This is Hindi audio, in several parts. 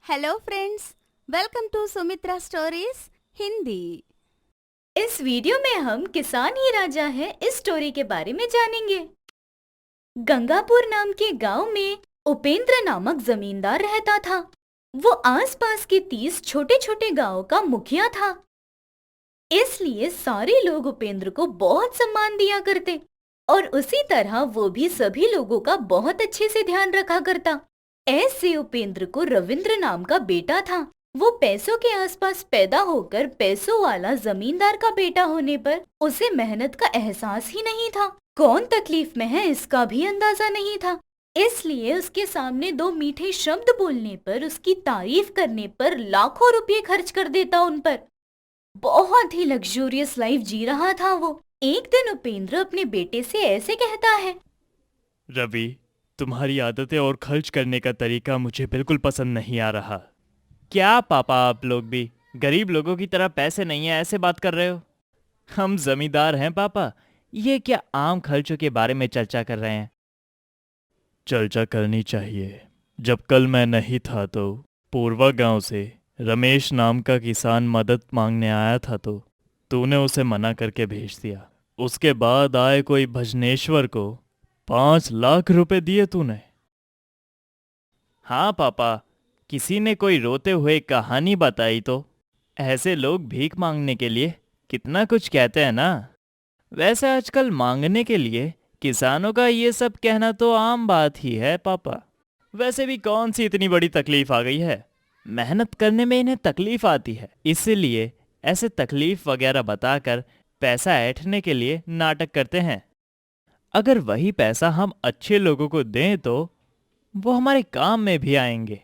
Hello friends, welcome to Sumitra stories Hindi. इस वीडियो में हम किसान ही राजा है इस स्टोरी के बारे में जानेंगे। गंगापुर नाम के गांव में उपेंद्र नामक जमींदार रहता था। वो आसपास के 30 छोटे छोटे गांवों का मुखिया था। इसलिए सारे लोग उपेंद्र को बहुत सम्मान दिया करते और उसी तरह वो भी सभी लोगों का बहुत अच्छे से ध्यान रखा करता। ऐसे उपेंद्र को रविंद्र नाम का बेटा था। वो पैसों के आसपास पैदा होकर पैसों वाला जमींदार का बेटा होने पर उसे मेहनत का एहसास ही नहीं था। कौन तकलीफ में है इसका भी अंदाजा नहीं था। इसलिए उसके सामने दो मीठे शब्द बोलने पर, उसकी तारीफ करने पर लाखों रुपए खर्च कर देता उन पर। बहुत ही लग्जूरियस लाइफ जी रहा था वो। एक दिन उपेंद्र अपने बेटे से ऐसे कहता है, रवि, तुम्हारी आदतें और खर्च करने का तरीका मुझे बिल्कुल पसंद नहीं आ रहा। क्या पापा, आप लोग भी गरीब लोगों की तरह पैसे नहीं है ऐसे बात कर रहे हो? हम जमींदार हैं पापा, ये क्या आम खर्चों के बारे में चर्चा कर रहे हैं? चर्चा करनी चाहिए। जब कल मैं नहीं था तो पूर्वा गांव से रमेश नाम का किसान मदद मांगने आया था तो तूने उसे मना करके भेज दिया। उसके बाद आए कोई भजनेश्वर को 5 लाख रुपए दिए तूने। हाँ पापा, किसी ने कोई रोते हुए कहानी बताई तो ऐसे लोग भीख मांगने के लिए कितना कुछ कहते हैं ना। वैसे आजकल मांगने के लिए किसानों का ये सब कहना तो आम बात ही है पापा। वैसे भी कौन सी इतनी बड़ी तकलीफ आ गई है? मेहनत करने में इन्हें तकलीफ आती है, इसीलिए ऐसे तकलीफ वगैरह बताकर पैसा ऐंठने के लिए नाटक करते हैं। अगर वही पैसा हम अच्छे लोगों को दें तो वो हमारे काम में भी आएंगे।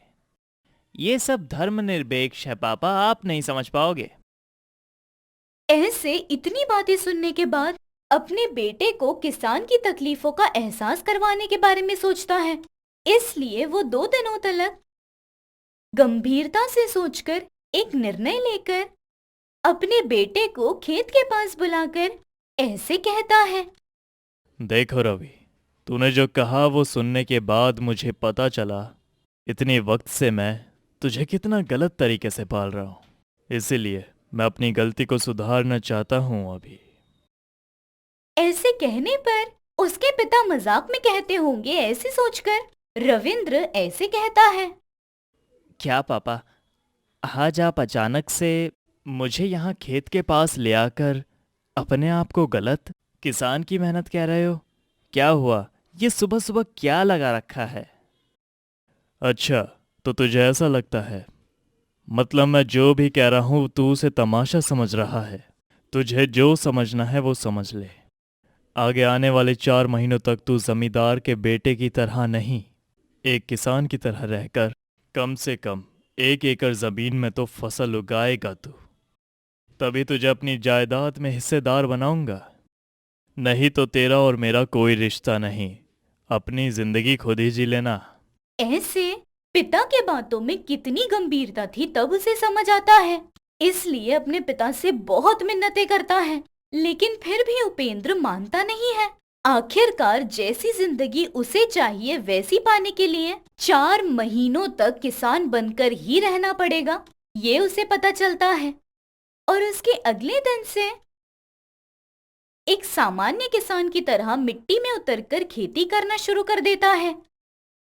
ये सब धर्मनिरपेक्ष है पापा, आप नहीं समझ पाओगे। ऐसे इतनी बातें सुनने के बाद अपने बेटे को किसान की तकलीफों का एहसास करवाने के बारे में सोचता है। इसलिए वो 2 दिनों तक गंभीरता से सोचकर एक निर्णय लेकर अपने बेटे को खेत के पास बुलाकर ऐसे कहता है, देखो रवि, तूने जो कहा वो सुनने के बाद मुझे पता चला इतने वक्त से मैं तुझे कितना गलत तरीके से पाल रहा हूं। इसीलिए मैं अपनी गलती को सुधारना चाहता हूं अभी। ऐसे कहने पर उसके पिता मजाक में कहते होंगे ऐसे सोचकर रविंद्र ऐसे कहता है, क्या पापा, आज आप अचानक से मुझे यहाँ खेत के पास ले आकर अपने आप को गलत किसान की मेहनत कह रहे हो? क्या हुआ? ये सुबह सुबह क्या लगा रखा है? अच्छा, तो तुझे ऐसा लगता है? मतलब मैं जो भी कह रहा हूँ तू उसे तमाशा समझ रहा है। तुझे जो समझना है वो समझ ले। आगे आने वाले 4 महीनों तक तू जमींदार के बेटे की तरह नहीं, एक किसान की तरह रहकर कम से कम 1 एकड़ जमीन में तो फसल उगाएगा तू। तभी तुझे अपनी जायदाद में हिस्सेदार बनाऊंगा। नहीं तो तेरा और मेरा कोई रिश्ता नहीं। अपनी जिंदगी खुद ही जी लेना। ऐसे पिता के बातों में कितनी गंभीरता थी तब उसे समझ आता है। इसलिए अपने पिता से बहुत मिन्नतें करता है, लेकिन फिर भी उपेंद्र मानता नहीं है। आखिरकार जैसी जिंदगी उसे चाहिए वैसी पाने के लिए 4 महीनों तक किसान बनकर ही रहना पड़ेगा, ये उसे पता चलता है। और उसके अगले दिन से एक सामान्य किसान की तरह मिट्टी में उतरकर खेती करना शुरू कर देता है।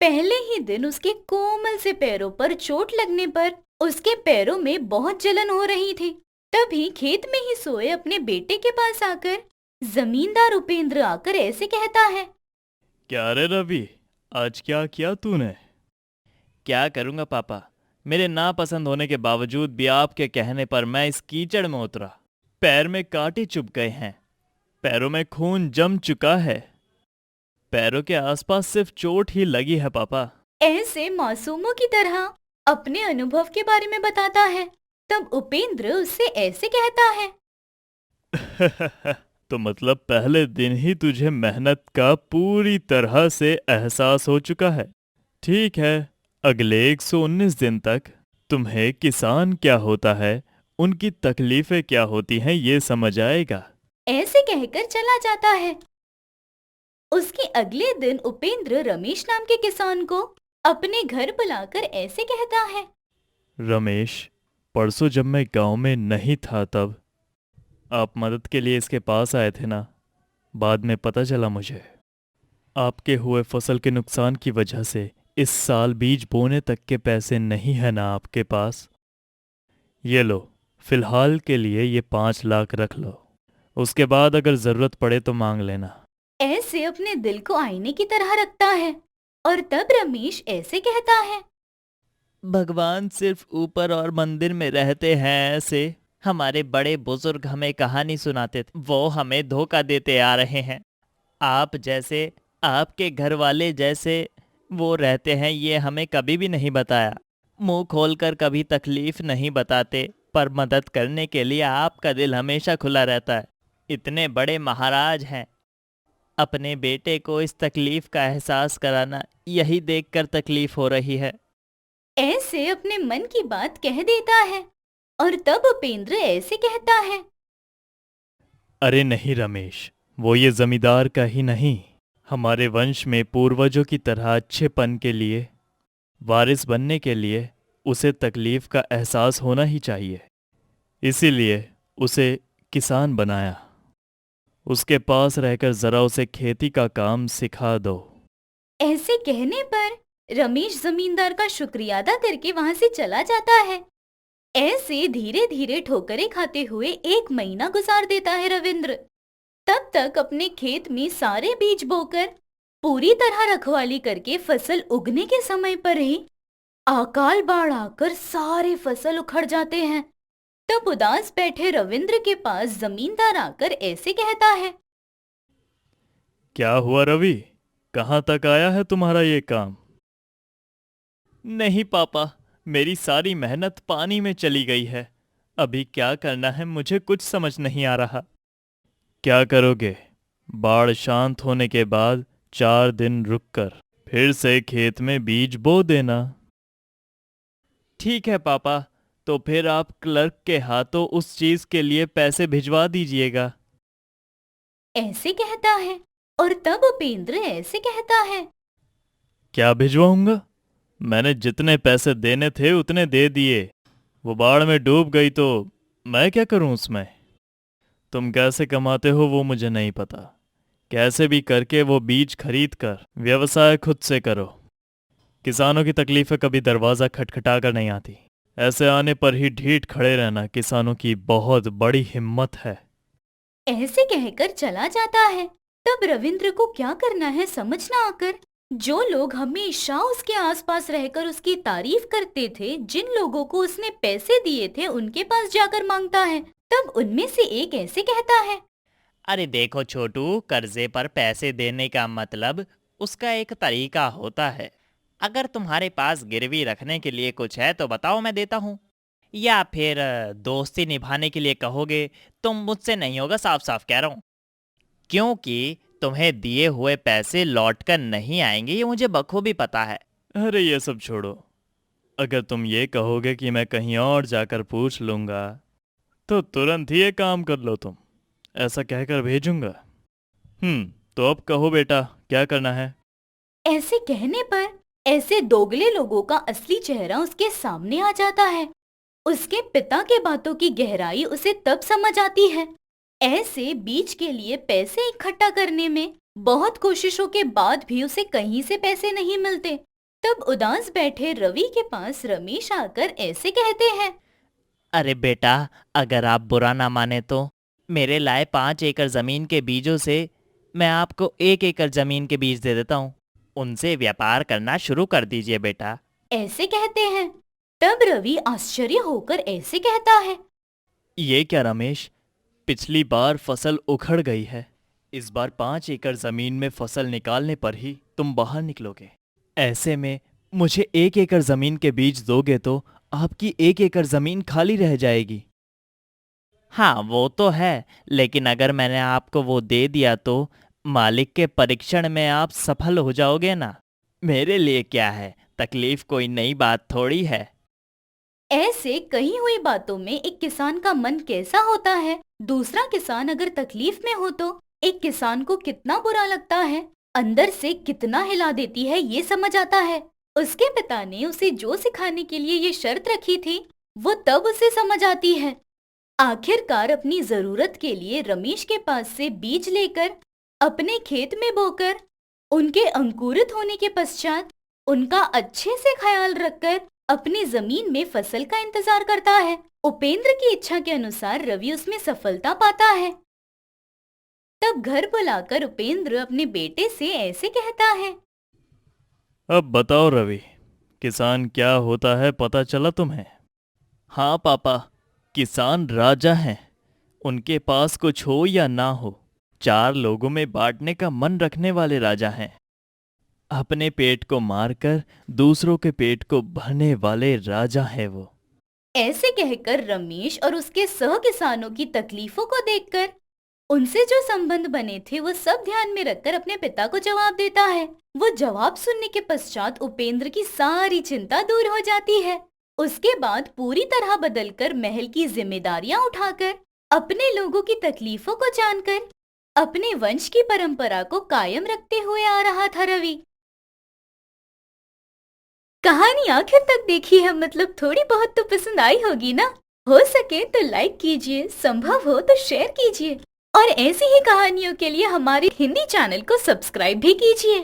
पहले ही दिन उसके कोमल से पैरों पर चोट लगने पर उसके पैरों में बहुत जलन हो रही थी। तभी खेत में ही सोए अपने बेटे के पास आकर जमींदार उपेंद्र आकर ऐसे कहता है, क्या रे रवि, आज क्या किया तूने? क्या करूंगा पापा, मेरे नापसंद होने के बावजूद भी आपके कहने पर मैं इस कीचड़ में उतरा। पैर में कांटे चुभ गए हैं, पैरों में खून जम चुका है। पैरों के आसपास सिर्फ चोट ही लगी है पापा। ऐसे मासूमों की तरह अपने अनुभव के बारे में बताता है। तब उपेंद्र उससे ऐसे कहता है, तो मतलब पहले दिन ही तुझे मेहनत का पूरी तरह से एहसास हो चुका है। ठीक है, अगले 119 दिन तक तुम्हें किसान क्या होता है, उनकी तकलीफें क्या होती हैं ये समझ आएगा। ऐसे कहकर चला जाता है। उसके अगले दिन उपेंद्र रमेश नाम के किसान को अपने घर बुलाकर ऐसे कहता है, रमेश, परसों जब मैं गांव में नहीं था तब आप मदद के लिए इसके पास आए थे ना। बाद में पता चला मुझे आपके हुए फसल के नुकसान की वजह से इस साल बीज बोने तक के पैसे नहीं है ना आपके पास। ये लो, फिलहाल के लिए ये 5 लाख रख लो, उसके बाद अगर जरूरत पड़े तो मांग लेना। ऐसे अपने दिल को आईने की तरह रखता है और तब रमेश ऐसे कहता है। भगवान सिर्फ ऊपर और मंदिर में रहते हैं ऐसे। हमारे बड़े बुजुर्ग हमें कहानी सुनाते थे, वो हमें धोखा देते आ रहे हैं। आप जैसे, आपके घर वाले जैसे वो रहते हैं ये हमें कभी भी नहीं बताया। मुंह खोलकर कभी तकलीफ नहीं बताते, पर मदद करने के लिए आपका दिल हमेशा खुला रहता है। इतने बड़े महाराज हैं, अपने बेटे को इस तकलीफ का एहसास कराना, यही देखकर तकलीफ हो रही है। ऐसे अपने मन की बात कह देता है और तब उपेंद्र ऐसे कहता है। अरे नहीं रमेश, वो ये जमींदार का ही नहीं, हमारे वंश में पूर्वजों की तरह अच्छेपन के लिए, वारिस बनने के लिए उसे तकलीफ का एहसास होना ही चाहिए। इसीलिए उसे किसान बनाया। उसके पास रहकर जरा उसे खेती का काम सिखा दो। ऐसे कहने पर रमेश जमींदार का शुक्रिया अदा करके वहां से चला जाता है। ऐसे धीरे धीरे ठोकरें खाते हुए 1 महीना गुजार देता है रविंद्र। तब तक अपने खेत में सारे बीज बोकर पूरी तरह रखवाली करके फसल उगने के समय पर ही अकाल बाढ़ आकर सारे फसल उखड़ जाते हैं। तब उदास बैठे रविंद्र के पास जमींदार आकर ऐसे कहता है। क्या हुआ रवि, कहाँ तक आया है तुम्हारा ये काम? नहीं पापा, मेरी सारी मेहनत पानी में चली गई है। अभी क्या करना है मुझे कुछ समझ नहीं आ रहा। क्या करोगे? बाढ़ शांत होने के बाद 4 दिन रुककर फिर से खेत में बीज बो देना। ठीक है पापा, तो फिर आप क्लर्क के हाथों उस चीज के लिए पैसे भिजवा दीजिएगा। ऐसे कहता है और तब उपेंद्र ऐसे कहता है। क्या भिजवाऊंगा? मैंने जितने पैसे देने थे उतने दे दिए। वो बाढ़ में डूब गई तो मैं क्या करूं उसमें? तुम कैसे कमाते हो वो मुझे नहीं पता। कैसे भी करके वो बीज खरीद कर व्यवसाय खुद से करो। किसानों की तकलीफें कभी दरवाज़ा खटखटा कर नहीं आती। ऐसे आने पर ही ढीठ खड़े रहना किसानों की बहुत बड़ी हिम्मत है। ऐसे कहकर चला जाता है। तब रविंद्र को क्या करना है समझ न आकर, जो लोग हमेशा उसके आसपास रहकर उसकी तारीफ करते थे, जिन लोगों को उसने पैसे दिए थे, उनके पास जाकर मांगता है। तब उनमें से एक ऐसे कहता है। अरे देखो छोटू, कर्जे पर पैसे देने का मतलब उसका एक तरीका होता है। अगर तुम्हारे पास गिरवी रखने के लिए कुछ है तो बताओ, मैं देता हूँ। या फिर दोस्ती निभाने के लिए कहोगे, तुम मुझसे नहीं होगा, साफ साफ कह रहा हूँ। क्योंकि तुम्हें दिए हुए पैसे लौटकर नहीं आएंगे, ये मुझे बखूबी पता है। अरे ये सब छोड़ो। अगर तुम ये कहोगे कि मैं कहीं और जाकर पूछ लूंगा तो तुरंत ही ये काम कर लो तुम, ऐसा कहकर भेजूंगा। तो अब कहो बेटा, क्या करना है? ऐसे कहने पर ऐसे दोगले लोगों का असली चेहरा उसके सामने आ जाता है। उसके पिता के बातों की गहराई उसे तब समझ आती है। ऐसे बीज के लिए पैसे इकट्ठा करने में बहुत कोशिशों के बाद भी उसे कहीं से पैसे नहीं मिलते। तब उदास बैठे रवि के पास रमेश आकर ऐसे कहते हैं। अरे बेटा, अगर आप बुरा ना माने तो मेरे लाए 5 एकड़ जमीन के बीजों से मैं आपको 1 एकड़ जमीन के बीज दे देता हूँ। उनसे व्यापार करना शुरू कर दीजिए बेटा। ऐसे कहते हैं। तब रवि आश्चर्य होकर ऐसे कहता है। ये क्या रमेश, पिछली बार फसल उखड़ गई है, इस बार 5 एकड़ जमीन में फसल निकालने पर ही तुम बाहर निकलोगे। ऐसे में मुझे 1 एकड़ जमीन के बीज दोगे तो आपकी 1 एकड़ जमीन खाली रह जाएगी। हाँ वो तो है, लेकिन अगर मैंने आपको वो दे दिया तो मालिक के परीक्षण में आप सफल हो जाओगे ना। मेरे लिए क्या है, तकलीफ कोई नई बात थोड़ी है। ऐसे कही हुई बातों में एक किसान का मन कैसा होता है, दूसरा किसान अगर तकलीफ में हो तो एक किसान को कितना बुरा लगता है, अंदर से कितना हिला देती है, ये समझ आता है। उसके पिता ने उसे जो सिखाने के लिए ये शर्त रखी थी वो तब उसे समझ आती है। आखिरकार अपनी जरूरत के लिए रमेश के पास से बीज लेकर अपने खेत में बोकर उनके अंकुरित होने के पश्चात उनका अच्छे से ख्याल रखकर अपनी जमीन में फसल का इंतजार करता है। उपेंद्र की इच्छा के अनुसार रवि उसमें सफलता पाता है। तब घर बुलाकर उपेंद्र अपने बेटे से ऐसे कहता है। अब बताओ रवि, किसान क्या होता है पता चला तुम्हें? हाँ पापा, किसान राजा हैं। उनके पास कुछ हो या ना हो, 4 लोगों में बांटने का मन रखने वाले राजा हैं। अपने पेट को मारकर दूसरों के पेट को भरने वाले राजा है वो। ऐसे कहकर रमेश और उसके सह किसानों की तकलीफों को देखकर उनसे जो संबंध बने थे वो सब ध्यान में रखकर अपने पिता को जवाब देता है। वो जवाब सुनने के पश्चात उपेंद्र की सारी चिंता दूर हो जाती है। उसके बाद पूरी तरह बदलकर महल की जिम्मेदारियां उठाकर अपने लोगों की तकलीफों को जानकर अपने वंश की परंपरा को कायम रखते हुए आ रहा था रवि। कहानी आखिर तक देखी है, मतलब थोड़ी बहुत तो पसंद आई होगी ना। हो सके तो लाइक कीजिए, संभव हो तो शेयर कीजिए और ऐसी ही कहानियों के लिए हमारे हिंदी चैनल को सब्सक्राइब भी कीजिए।